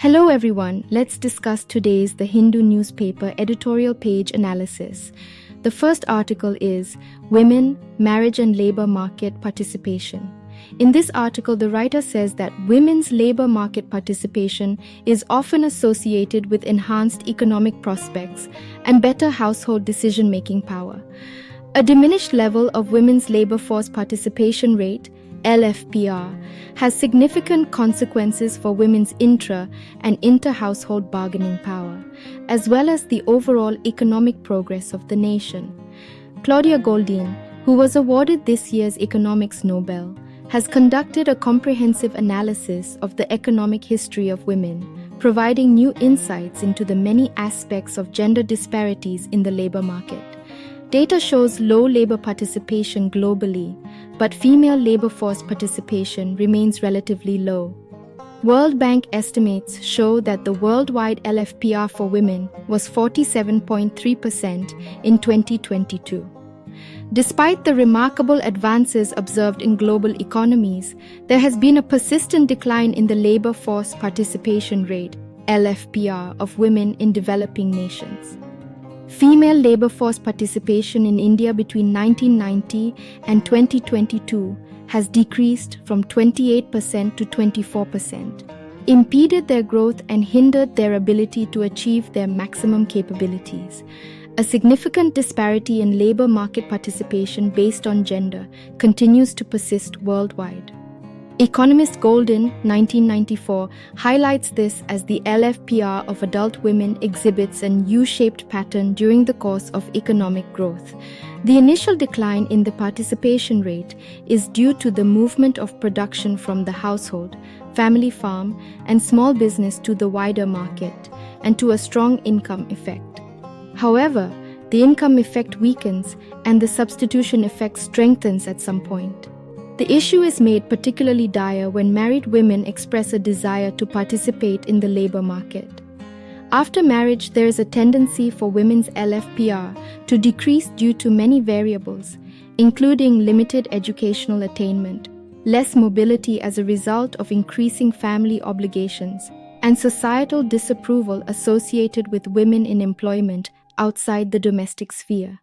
Hello everyone, let's discuss today's The Hindu newspaper editorial page analysis. The first article is Women, Marriage and Labor Market Participation. In this article, the writer says that women's labor market participation is often associated with enhanced economic prospects and better household decision-making power. A diminished level of women's labor force participation rate, LFPR, has significant consequences for women's intra- and inter-household bargaining power, as well as the overall economic progress of the nation. Claudia Goldin, who was awarded this year's Economics Nobel, has conducted a comprehensive analysis of the economic history of women, providing new insights into the many aspects of gender disparities in the labor market. Data shows low labor participation globally, but female labor force participation remains relatively low. World Bank estimates show that the worldwide LFPR for women was 47.3% in 2022. Despite the remarkable advances observed in global economies, there has been a persistent decline in the labor force participation rate, LFPR, of women in developing nations. Female labor force participation in India between 1990 and 2022 has decreased from 28% to 24%, impeded their growth and hindered their ability to achieve their maximum capabilities. A significant disparity in labor market participation based on gender continues to persist worldwide. Economist Goldin, 1994, highlights this as the LFPR of adult women exhibits an U-shaped pattern during the course of economic growth. The initial decline in the participation rate is due to the movement of production from the household, family farm, and small business to the wider market, and to a strong income effect. However, the income effect weakens and the substitution effect strengthens at some point. The issue is made particularly dire when married women express a desire to participate in the labor market. After marriage, there is a tendency for women's LFPR to decrease due to many variables, including limited educational attainment, less mobility as a result of increasing family obligations, and societal disapproval associated with women in employment outside the domestic sphere.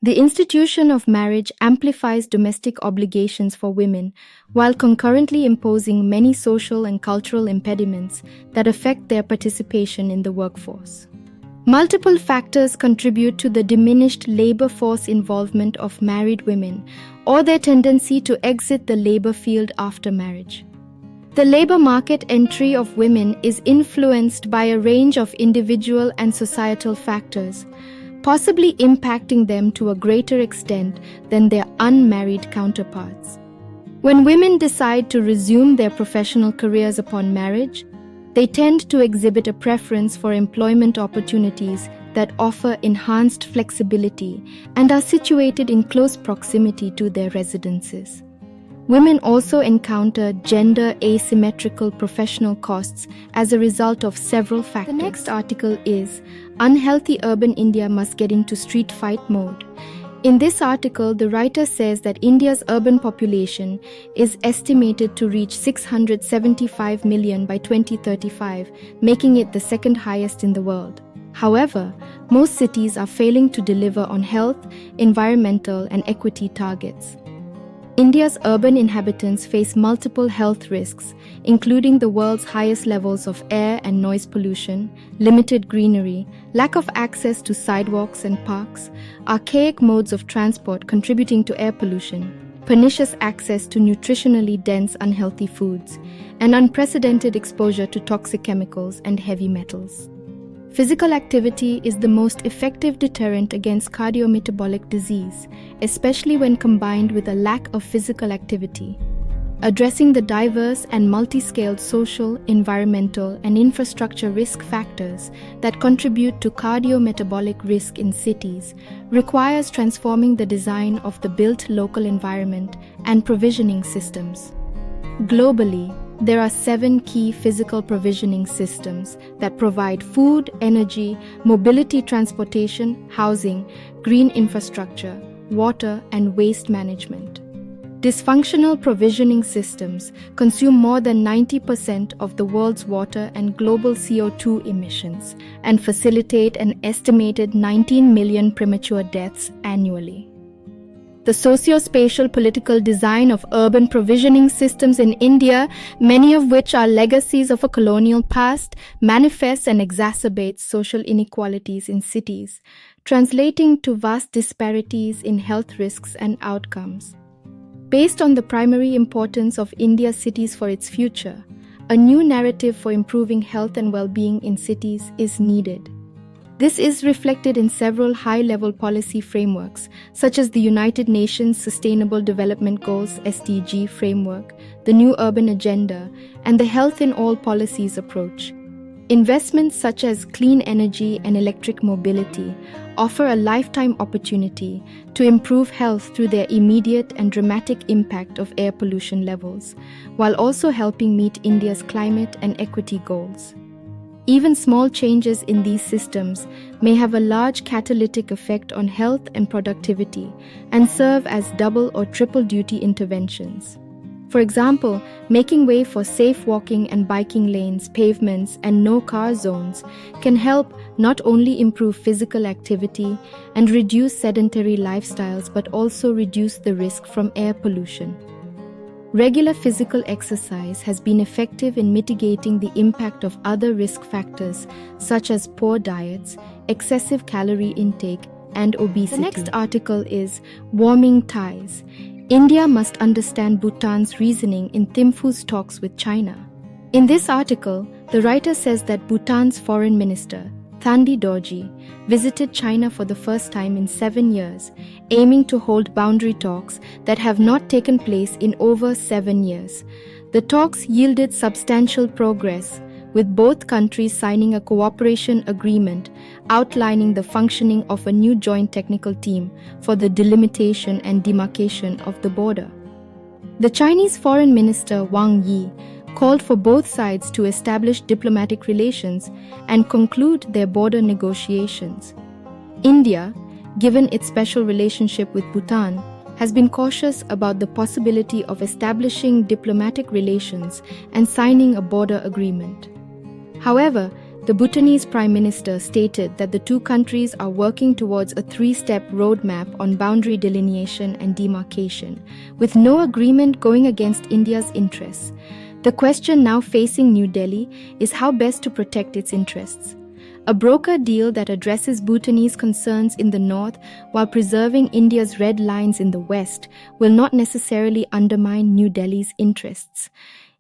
The institution of marriage amplifies domestic obligations for women, while concurrently imposing many social and cultural impediments that affect their participation in the workforce. Multiple factors contribute to the diminished labor force involvement of married women, or their tendency to exit the labor field after marriage. The labor market entry of women is influenced by a range of individual and societal factors, possibly impacting them to a greater extent than their unmarried counterparts. When women decide to resume their professional careers upon marriage, they tend to exhibit a preference for employment opportunities that offer enhanced flexibility and are situated in close proximity to their residences. Women also encounter gender asymmetrical professional costs as a result of several factors. The next article is Unhealthy Urban India Must Get into Street Fight Mode. In this article, the writer says that India's urban population is estimated to reach 675 million by 2035, making it the second highest in the world. However, most cities are failing to deliver on health, environmental, and equity targets. India's urban inhabitants face multiple health risks, including the world's highest levels of air and noise pollution, limited greenery, lack of access to sidewalks and parks, archaic modes of transport contributing to air pollution, pernicious access to nutritionally dense unhealthy foods, and unprecedented exposure to toxic chemicals and heavy metals. Physical activity is the most effective deterrent against cardiometabolic disease, especially when combined with a lack of physical activity. Addressing the diverse and multi-scaled social, environmental, and infrastructure risk factors that contribute to cardiometabolic risk in cities requires transforming the design of the built local environment and provisioning systems. Globally, there are 7 key physical provisioning systems that provide food, energy, mobility, transportation, housing, green infrastructure, water, and waste management. Dysfunctional provisioning systems consume more than 90% of the world's water and global CO2 emissions and facilitate an estimated 19 million premature deaths annually. The socio-spatial political design of urban provisioning systems in India, many of which are legacies of a colonial past, manifests and exacerbates social inequalities in cities, translating to vast disparities in health risks and outcomes. Based on the primary importance of India's cities for its future, a new narrative for improving health and well-being in cities is needed. This is reflected in several high-level policy frameworks, such as the United Nations Sustainable Development Goals (SDG) framework, the New Urban Agenda, and the Health in All Policies approach. Investments such as clean energy and electric mobility offer a lifetime opportunity to improve health through their immediate and dramatic impact of air pollution levels, while also helping meet India's climate and equity goals. Even small changes in these systems may have a large catalytic effect on health and productivity and serve as double or triple duty interventions. For example, making way for safe walking and biking lanes, pavements, and no-car zones can help not only improve physical activity and reduce sedentary lifestyles but also reduce the risk from air pollution. Regular physical exercise has been effective in mitigating the impact of other risk factors such as poor diets, excessive calorie intake, and obesity. The next article is Warming Ties. India must understand Bhutan's reasoning in Thimphu's talks with China. In this article, the writer says that Bhutan's foreign minister, Thandi Dorji, visited China for the first time in 7 years, aiming to hold boundary talks that have not taken place in over 7 years. The talks yielded substantial progress, with both countries signing a cooperation agreement outlining the functioning of a new joint technical team for the delimitation and demarcation of the border. The Chinese Foreign Minister Wang Yi called for both sides to establish diplomatic relations and conclude their border negotiations. India, given its special relationship with Bhutan, has been cautious about the possibility of establishing diplomatic relations and signing a border agreement. However, the Bhutanese Prime Minister stated that the two countries are working towards a 3-step roadmap on boundary delineation and demarcation, with no agreement going against India's interests. The question now facing New Delhi is how best to protect its interests. A broker deal that addresses Bhutanese concerns in the north while preserving India's red lines in the west will not necessarily undermine New Delhi's interests.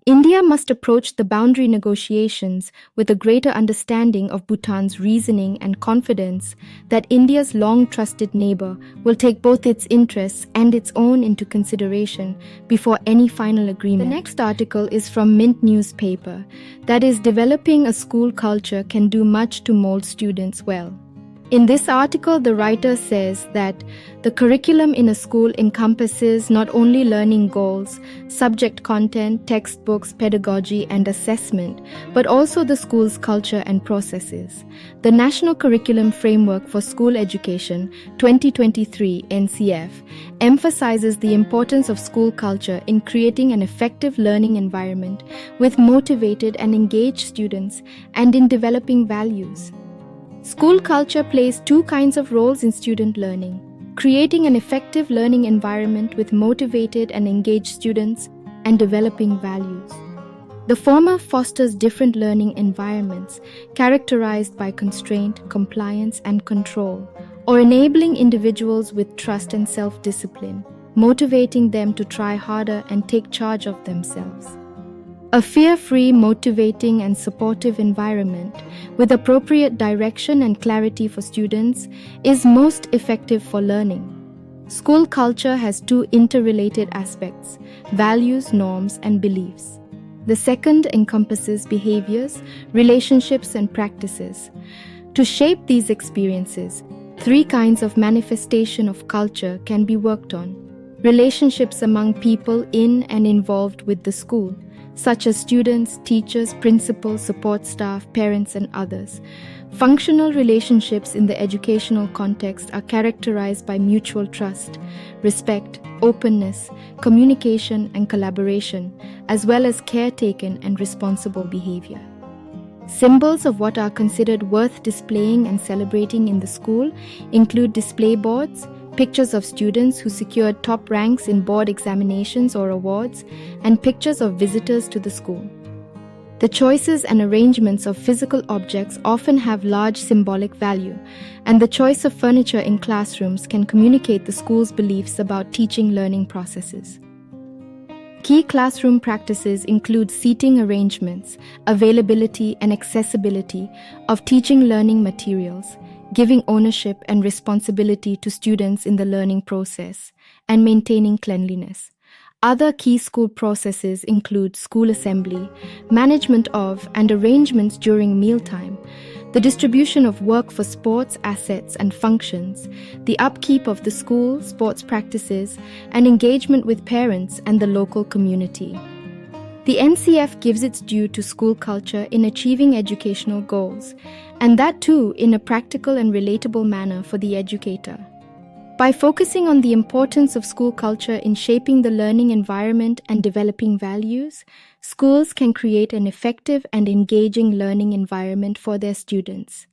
India must approach the boundary negotiations with a greater understanding of Bhutan's reasoning and confidence that India's long-trusted neighbor will take both its interests and its own into consideration before any final agreement. The next article is from Mint newspaper, that is, developing a school culture can do much to mold students well. In this article, the writer says that the curriculum in a school encompasses not only learning goals, subject content, textbooks, pedagogy, and assessment, but also the school's culture and processes. The National Curriculum Framework for School Education 2023 NCF emphasizes the importance of school culture in creating an effective learning environment with motivated and engaged students and in developing values. School culture plays two kinds of roles in student learning: creating an effective learning environment with motivated and engaged students and developing values. The former fosters different learning environments characterized by constraint, compliance, and control, or enabling individuals with trust and self-discipline, motivating them to try harder and take charge of themselves. A fear-free, motivating, and supportive environment with appropriate direction and clarity for students is most effective for learning. School culture has two interrelated aspects: values, norms, and beliefs. The second encompasses behaviors, relationships, and practices. To shape these experiences, 3 kinds of manifestation of culture can be worked on: relationships among people in and involved with the school, such as students, teachers, principals, support staff, parents, and others. Functional relationships in the educational context are characterized by mutual trust, respect, openness, communication, and collaboration, as well as caretaken and responsible behavior. Symbols of what are considered worth displaying and celebrating in the school include display boards, pictures of students who secured top ranks in board examinations or awards, and pictures of visitors to the school. The choices and arrangements of physical objects often have large symbolic value, and the choice of furniture in classrooms can communicate the school's beliefs about teaching-learning processes. Key classroom practices include seating arrangements, availability and accessibility of teaching-learning materials, giving ownership and responsibility to students in the learning process, and maintaining cleanliness. Other key school processes include school assembly, management of and arrangements during mealtime, the distribution of work for sports, assets, and functions, the upkeep of the school, sports practices, and engagement with parents and the local community. The NCF gives its due to school culture in achieving educational goals, and that too in a practical and relatable manner for the educator. By focusing on the importance of school culture in shaping the learning environment and developing values, schools can create an effective and engaging learning environment for their students.